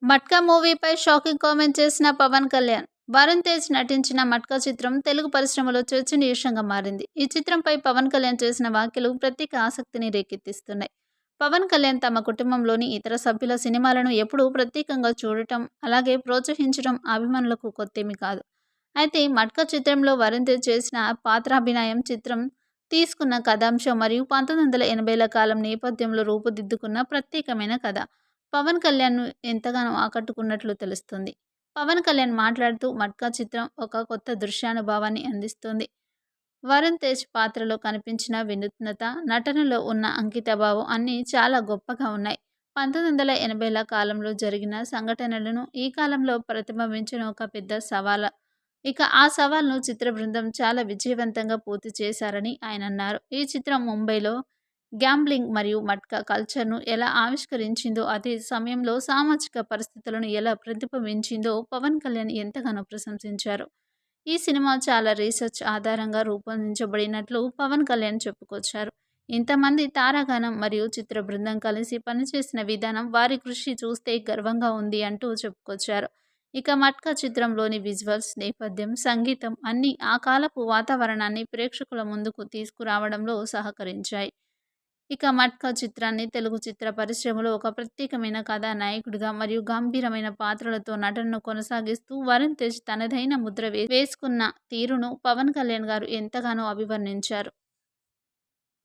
Matka మూవీపై shocking comment చేసిన పవన్ కళ్యాణ్. వరుణ్ తేజ్ నటించిన మట్కా చిత్రం తెలుగు పరిశ్రమలో చర్చనీయాంశంగా మారింది. ఈ చిత్రంపై పవన్ కళ్యాణ్ చేసిన వ్యాఖ్యలు ప్రత్యేక ఆసక్తిని రేకెత్తిస్తున్నాయి. పవన్ కళ్యాణ్ తమ కుటుంబంలోని ఇతర సభ్యుల సినిమాలను ఎప్పుడూ ప్రత్యేకంగా చూడటం, అలాగే ప్రోత్సహించడం అభిమానులకు కొత్తేమీ కాదు. అయితే మట్కా చిత్రంలో వరుణ్ తేజ్ చేసిన పాత్రాభినయం, చిత్రం తీసుకున్న కథాంశం మరియు 1980ల కాలం నేపథ్యంలో రూపుదిద్దుకున్న ప్రత్యేకమైన కథ పవన్ కళ్యాణ్‌ను ఎంతగానో ఆకట్టుకున్నట్లు తెలుస్తుంది. పవన్ కళ్యాణ్ మాట్లాడుతూ మట్కా చిత్రం ఒక కొత్త దృశ్యానుభవాన్ని అందిస్తుంది. వరుణ్ తేజ్ పాత్రలో కనిపించిన వినూత్నత, నటనలో ఉన్న అంకితభావం అన్నీ చాలా గొప్పగా ఉన్నాయి. 1980ల కాలంలో జరిగిన సంఘటనలను ఈ కాలంలో ప్రతిబింబించడం ఒక పెద్ద సవాల్. ఇక ఆ సవాల్‌ను చిత్ర బృందం చాలా విజయవంతంగా పూర్తి చేశారని ఆయనన్నారు. ఈ చిత్రం ముంబైలో గ్యాంబ్లింగ్ మరియు మట్కా కల్చర్‌ను ఎలా ఆవిష్కరించిందో, అదే సమయంలో సామాజిక పరిస్థితులను ఎలా ప్రతిబింబించిందో పవన్ కళ్యాణ్ ఎంతగానో ప్రశంసించారు. ఈ సినిమా చాలా రీసెర్చ్ ఆధారంగా రూపొందించబడినట్లు పవన్ కళ్యాణ్ చెప్పుకొచ్చారు. ఇంతమంది తారాగణం మరియు చిత్ర బృందం కలిసి పనిచేసిన విధానం, వారి కృషి చూస్తే గర్వంగా ఉంది అంటూ చెప్పుకొచ్చారు. ఇక మట్కా చిత్రంలోని విజువల్స్, నేపథ్యం, సంగీతం అన్నీ ఆ కాలపు వాతావరణాన్ని ప్రేక్షకుల ముందుకు తీసుకురావడంలో సహకరించాయి. ఇక మట్కా చిత్రాన్ని తెలుగు చిత్ర పరిశ్రమలో ఒక ప్రత్యేకమైన కథానాయకుడిగా మరియు గంభీరమైన పాత్రలతో నటనను కొనసాగిస్తూ వరుణ్ తేజ్ తనదైన ముద్ర వేసుకున్న తీరును పవన్ కళ్యాణ్ గారు ఎంతగానో అభివర్ణించారు.